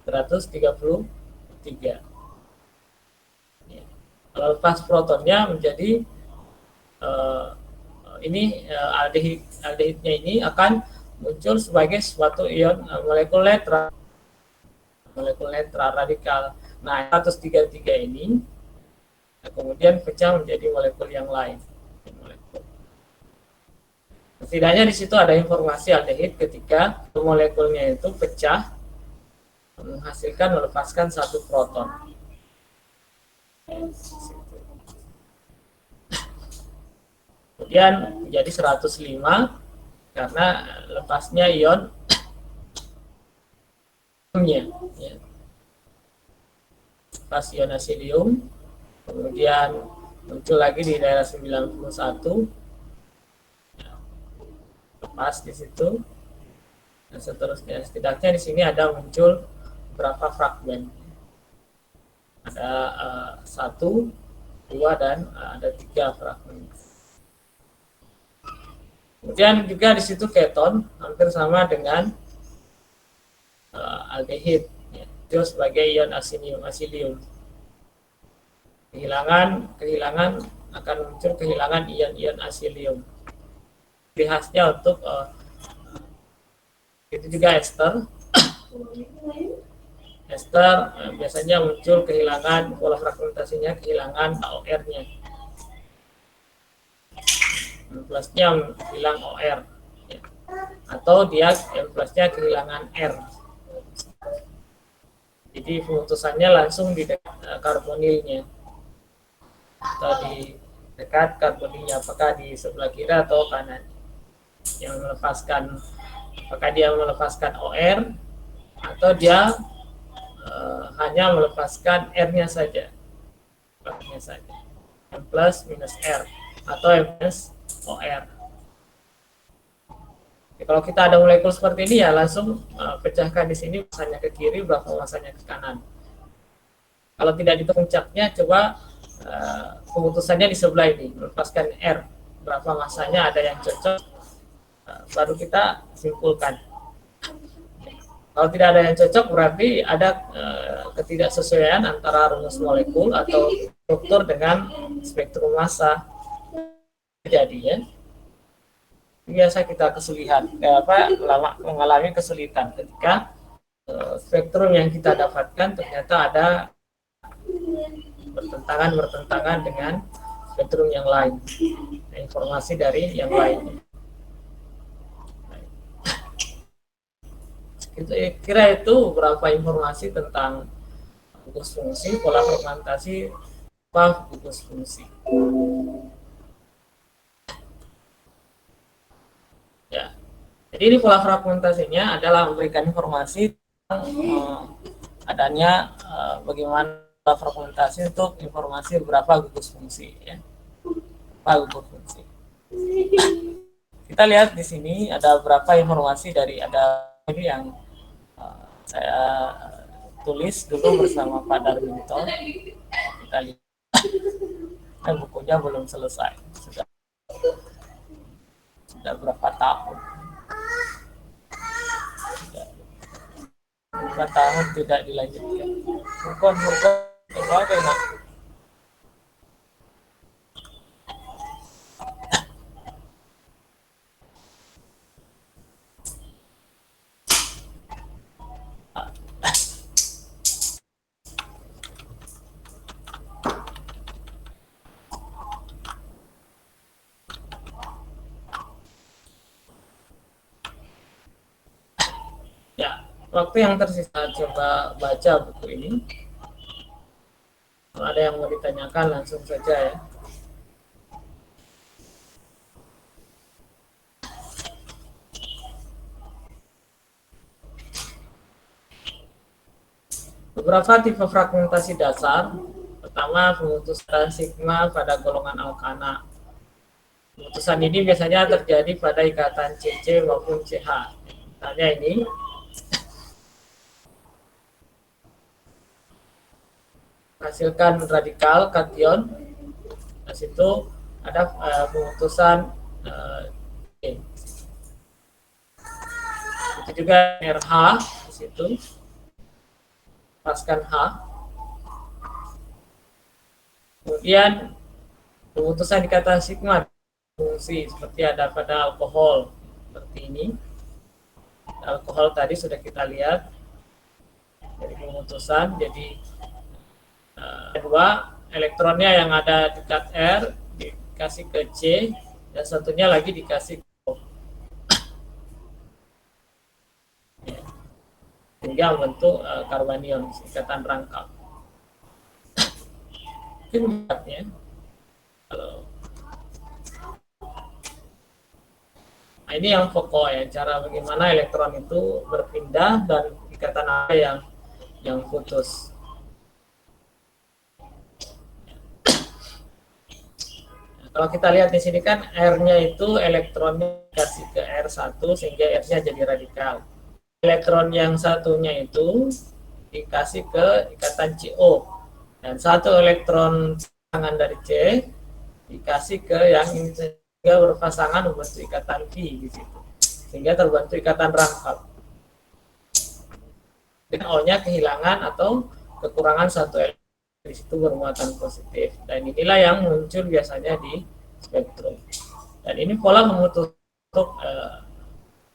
133. Ya. Kalau lepas protonnya menjadi aldehidnya ini akan muncul sebagai suatu ion molekul netral. Molekul netral radikal. Nah, 133 ini kemudian pecah menjadi molekul yang lain. Setidaknya di situ ada informasi aldehid ketika molekulnya itu pecah menghasilkan melepaskan 1 proton. Kemudian menjadi 105 karena lepasnya ion ya. Pas ion asilium, kemudian muncul lagi di daerah 91, ya, lepas di situ, dan seterusnya. Setidaknya di sini ada muncul beberapa fragmen, ada 1, 2, dan ada 3 fragmen. Kemudian juga di situ keton hampir sama dengan aldehid, ya, itu sebagai ion asilium. Kehilangan akan muncul kehilangan ion asilium. Ciri khasnya untuk itu juga ester ester biasanya muncul kehilangan pola fragmentasinya, kehilangan OR-nya. M+-nya hilang OR, ya. Atau dia M+-nya kehilangan R. Jadi pemutusannya langsung di dekat karbonilnya atau di dekat karbonilnya, apakah di sebelah kiri atau kanan yang melepaskan, apakah dia melepaskan OR atau dia hanya melepaskan R-nya saja, R-nya saja, M plus minus R atau M minus OR. Ya, kalau kita ada molekul seperti ini ya langsung pecahkan di sini, masanya ke kiri, berapa masanya ke kanan. Kalau tidak di puncaknya, coba pemutusannya di sebelah ini, melepaskan R, berapa masanya, ada yang cocok, baru kita simpulkan. Kalau tidak ada yang cocok, berarti ada ketidaksesuaian antara rumus molekul atau struktur dengan spektrum massa. Jadi ya, biasa kita kesulitan, mengalami kesulitan ketika spektrum yang kita dapatkan ternyata ada bertentangan dengan spektrum yang lain, informasi dari yang lain. Kira itu beberapa informasi tentang gugus fungsi, pola fragmentasi, gugus fungsi. Ya, jadi ini pola fragmentasinya adalah memberikan informasi tentang adanya bagaimana pola fragmentasi untuk informasi beberapa gugus fungsi, ya. Gugus fungsi. Kita lihat di sini ada beberapa informasi dari ini yang saya tulis dulu bersama Pak Darminto. Kita lihat, bukunya belum selesai, sudah berapa tahun? Berapa tahun tidak dilanjutkan? Bukan bagaimana? Waktu yang tersisa coba baca buku ini. Kalau ada yang mau ditanyakan langsung saja ya. Beberapa tipe fragmentasi dasar. Pertama, pemutusan sigma pada golongan alkana. Pemutusan ini biasanya terjadi pada ikatan CC maupun CH. Misalnya ini. Hasilkan radikal kation, di situ ada pemutusan itu juga RH di situ, lepaskan H. Kemudian pemutusan ikatan sigma fungsi seperti ada pada alkohol seperti ini. Alkohol tadi sudah kita lihat dari pemutusan, jadi kedua elektronnya yang ada dekat R dikasih ke C dan satunya lagi dikasih ke O, sehingga membentuk karbanion, ikatan rangkap. Mungkin ya, kalau nah, ini yang pokok ya, cara bagaimana elektron itu berpindah dan ikatan apa yang putus. Kalau kita lihat di sini kan R-nya itu elektronnya dikasih ke R1 sehingga R-nya jadi radikal. Elektron yang satunya itu dikasih ke ikatan CO dan satu elektron pasangan dari C dikasih ke yang ini sehingga berpasangan membentuk ikatan V di situ. Sehingga terbentuk ikatan rangkap. Dan O-nya kehilangan atau kekurangan satu elektron. Di situ bermuatan positif dan inilah yang muncul biasanya di spektrum. Dan ini pola memutus untuk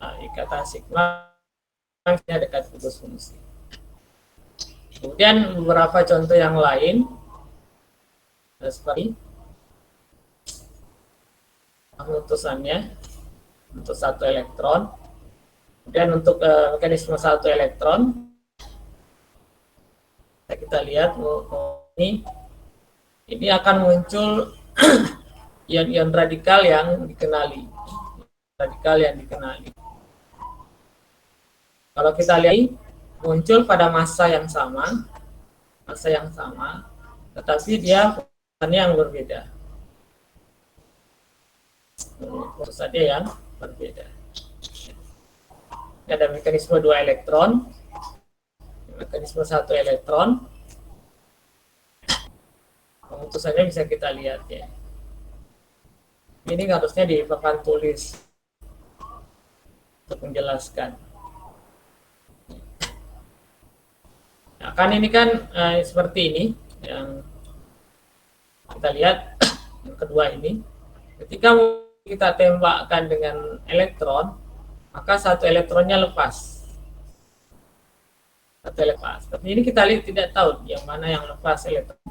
ikatan sigma dekat kubus fungsi. Kemudian beberapa contoh yang lain seperti pemutusannya untuk satu elektron. Kemudian untuk mekanisme satu elektron, kita lihat ini akan muncul ion-ion radikal yang dikenali. Kalau kita lihat muncul pada massa yang sama, tetapi dia fungsinya yang berbeda. Fungsinya yang berbeda. Ada mekanisme 2 elektron, mekanisme 1 elektron. Pemutusannya bisa kita lihat ya. Ini harusnya di papan tulis untuk menjelaskan. Nah, kan ini kan seperti ini yang kita lihat yang kedua ini. Ketika kita tembakkan dengan elektron, maka satu elektronnya lepas. Tapi ini kita lihat tidak tahu yang mana yang lepas elektron.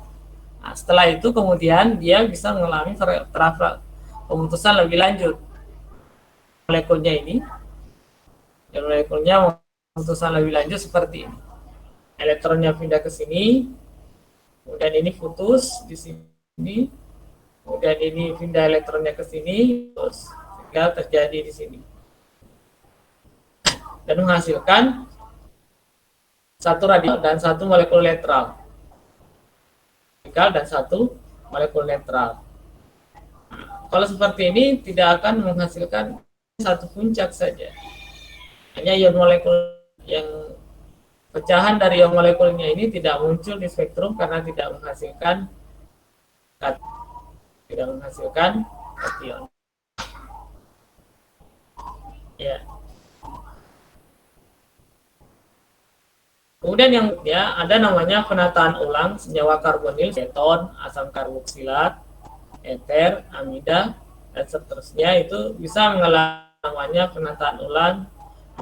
Nah, setelah itu kemudian dia bisa mengalami pemutusan lebih lanjut. Molekulnya ini, dan molekulnya pemutusan lebih lanjut seperti ini. Elektronnya pindah ke sini, kemudian ini putus di sini, kemudian ini pindah elektronnya ke sini, terus sehingga terjadi di sini. Dan menghasilkan satu radikal dan satu molekul netral. Radikal dan satu molekul netral. Nah, kalau seperti ini tidak akan menghasilkan satu puncak saja. Hanya ion molekul yang pecahan dari ion molekulnya ini tidak muncul di spektrum karena tidak menghasilkan kation. Ya. Kemudian yang ada namanya penataan ulang senyawa karbonil, keton, asam karboksilat, eter, amida, dan seterusnya. Itu bisa mengalami namanya penataan ulang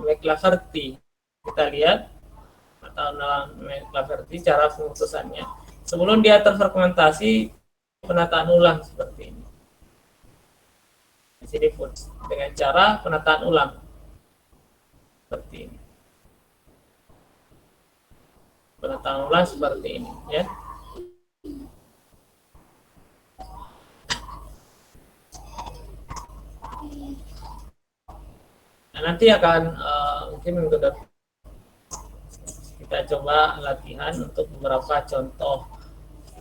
McLafferty. Kita lihat penataan ulang McLafferty cara pemutusannya. Sebelum dia terfermentasi, penataan ulang seperti ini. Di sini pun dengan cara penataan ulang seperti ini. Penataan ulang seperti ini ya. Nah, nanti akan mungkin kita coba latihan untuk beberapa contoh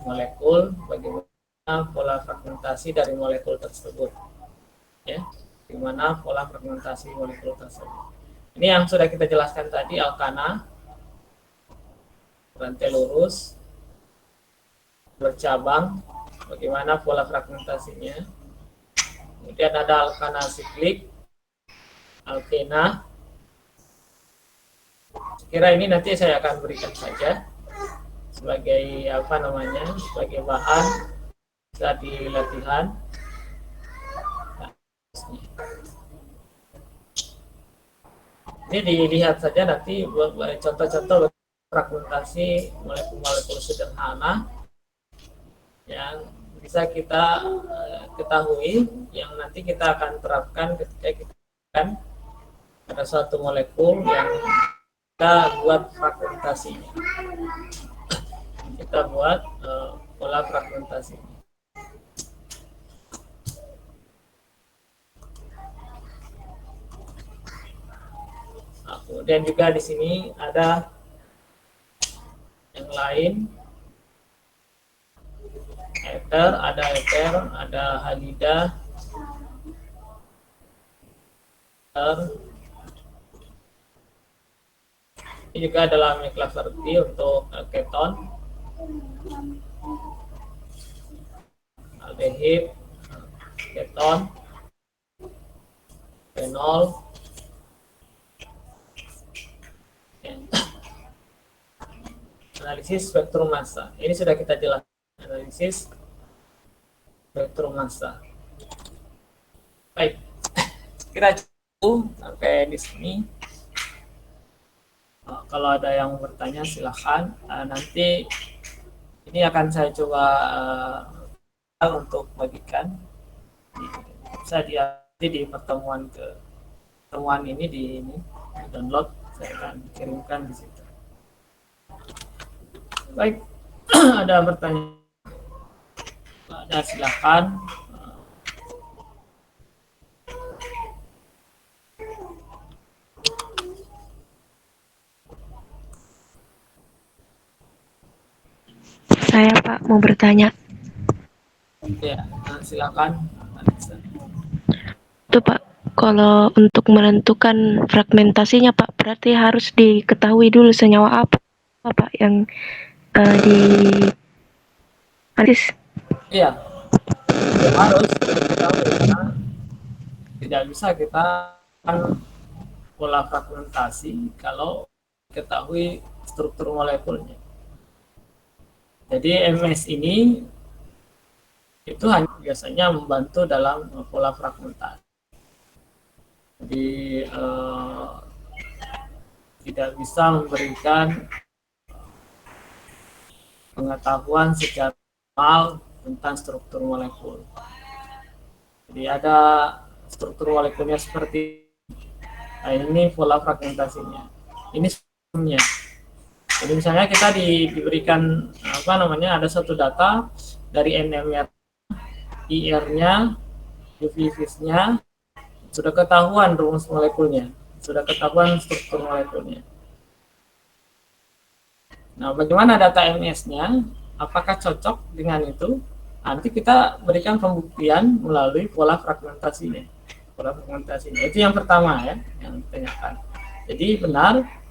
molekul, bagaimana pola fragmentasi dari molekul tersebut ya, bagaimana pola fragmentasi molekul tersebut. Ini yang sudah kita jelaskan tadi, alkana rantai lurus bercabang, bagaimana pola fragmentasinya. Kemudian ada alkana siklik, alkena. Kira ini nanti saya akan berikan saja sebagai sebagai bahan bisa di latihan. Ini dilihat saja nanti contoh-contoh fragmentasi molekul-molekul sederhana yang bisa kita ketahui, yang nanti kita akan terapkan ketika kita akan ada suatu molekul yang kita buat fragmentasinya. Kita buat pola fragmentasinya. Nah, kemudian juga di sini ada yang lain, ada halida, ini juga adalah McLafferty untuk keton, aldehid, keton, fenol. Analisis spektrum massa. Ini sudah kita jelaskan, analisis spektrum massa. Baik, kira cukup sampai di sini. Kalau ada yang bertanya silahkan. Nanti ini akan saya coba untuk bagikan. Bisa di pertemuan pertemuan ini di download, saya akan kirimkan di situ. Baik, ada bertanya? Ada silahkan. Saya Pak mau bertanya. Ya, silakan. Itu Pak, kalau untuk menentukan fragmentasinya Pak, berarti harus diketahui dulu senyawa apa Pak yang di analisis. Iya, harus diketahui karena tidak bisa kita pola fragmentasi kalau ketahui struktur molekulnya. Jadi MS ini itu hanya biasanya membantu dalam pola fragmentasi. Jadi tidak bisa memberikan pengetahuan secara formal tentang struktur molekul. Jadi ada struktur molekulnya seperti ini pola fragmentasinya. Ini sebelumnya. Jadi misalnya kita diberikan apa namanya, ada satu data dari NMR, IR-nya, UV-vis-nya, sudah ketahuan rumus molekulnya, sudah ketahuan struktur molekulnya. Nah, bagaimana data MS-nya? Apakah cocok dengan itu? Nanti kita berikan pembuktian melalui pola fragmentasinya. Pola fragmentasinya itu yang pertama ya, yang ditanyakan. Jadi benar,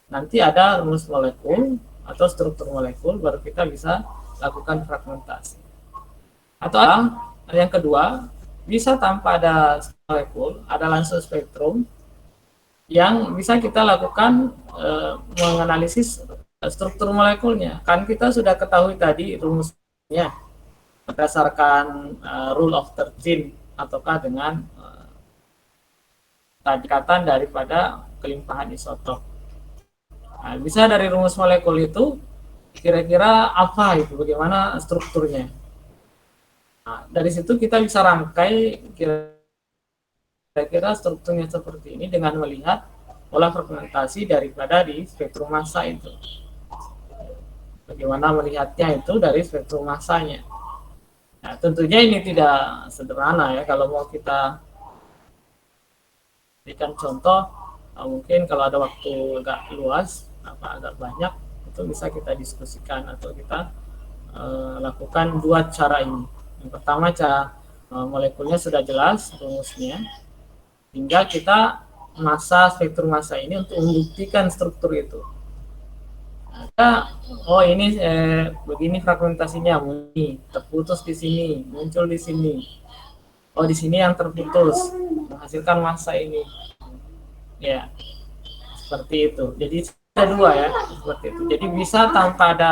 nanti ada rumus molekul atau struktur molekul, baru kita bisa lakukan fragmentasi. Atau yang kedua, bisa tanpa ada molekul, ada langsung spektrum yang bisa kita lakukan menganalisis struktur molekulnya. Kan kita sudah ketahui tadi rumusnya berdasarkan rule of 13 ataukah dengan tingkatan daripada kelimpahan isotop. Nah, bisa dari rumus molekul itu kira-kira apa itu, bagaimana strukturnya. Nah, dari situ kita bisa rangkai kira-kira strukturnya seperti ini dengan melihat pola fragmentasi daripada di spektrum massa itu. Bagaimana melihatnya itu dari spektrum massanya. Nah, tentunya ini tidak sederhana ya, kalau mau kita berikan contoh, mungkin kalau ada waktu agak luas, agak banyak, itu bisa kita diskusikan atau kita lakukan dua cara ini. Yang pertama, cara molekulnya sudah jelas rumusnya, tinggal kita massa, spektrum massa ini untuk membuktikan struktur itu. Nah, oh ini begini fragmentasinya, ini terputus di sini, muncul di sini. Oh di sini yang terputus menghasilkan massa ini. Ya, seperti itu. Jadi ada dua ya, seperti itu. Jadi bisa tanpa ada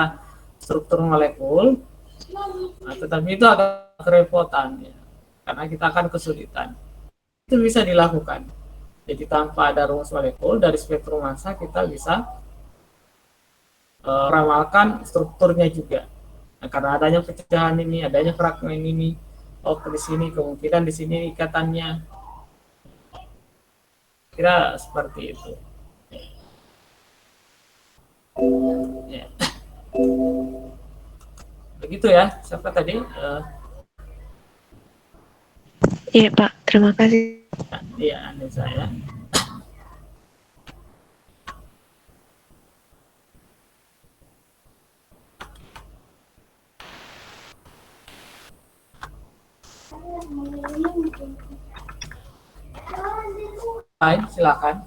struktur molekul, nah, tetapi itu agak kerepotan ya, karena kita akan kesulitan. Itu bisa dilakukan. Jadi tanpa ada rumus molekul, dari spektrum massa kita bisa meramalkan strukturnya juga. Nah, karena adanya pecahan ini, adanya fragmen ini, oh di sini kemungkinan di sini ikatannya, kira seperti itu. Ya. Begitu ya, siapa tadi? Iya Pak, terima kasih. Iya, Anissa ya. Baik, silakan.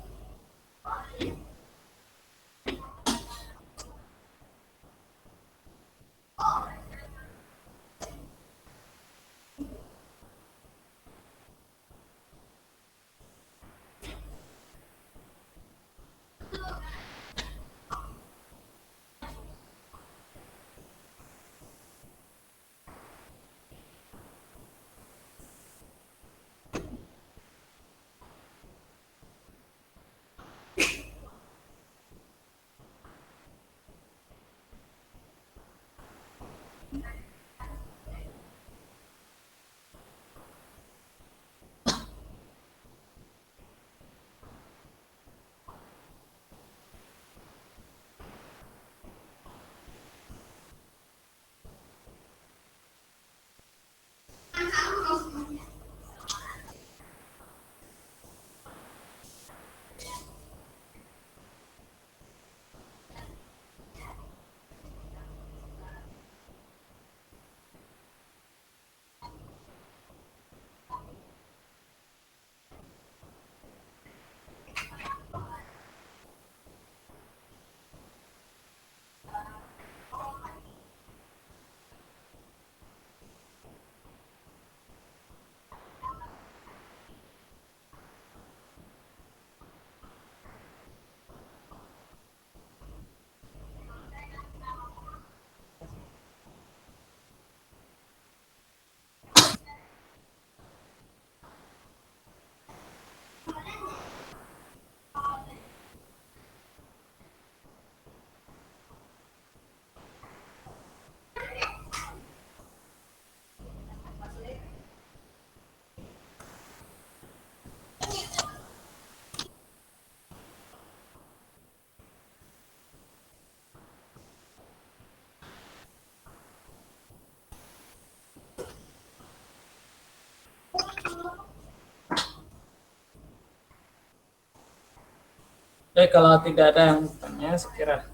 Oke, kalau tidak ada yang bertanya, sekira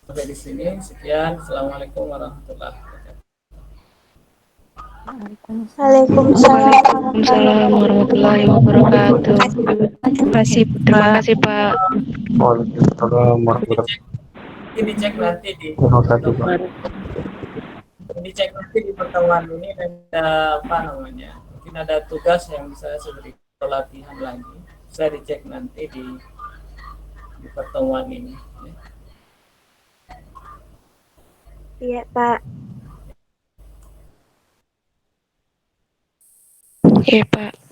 sampai di sini. Sekian. Assalamualaikum warahmatullahi wabarakatuh. Waalaikumsalam. Waalaikumsalam warahmatullahi wabarakatuh. Terima kasih Pak. Waalaikumsalam warahmatullahi Ini dicek nanti di wabarakatuh, Pak. dicek nanti di pertemuan ini ada apa namanya? Mungkin ada tugas yang bisa saya beri atau latihan lagi. Saya dicek nanti di pertemuan ini. Iya, Pak. Iya Pak.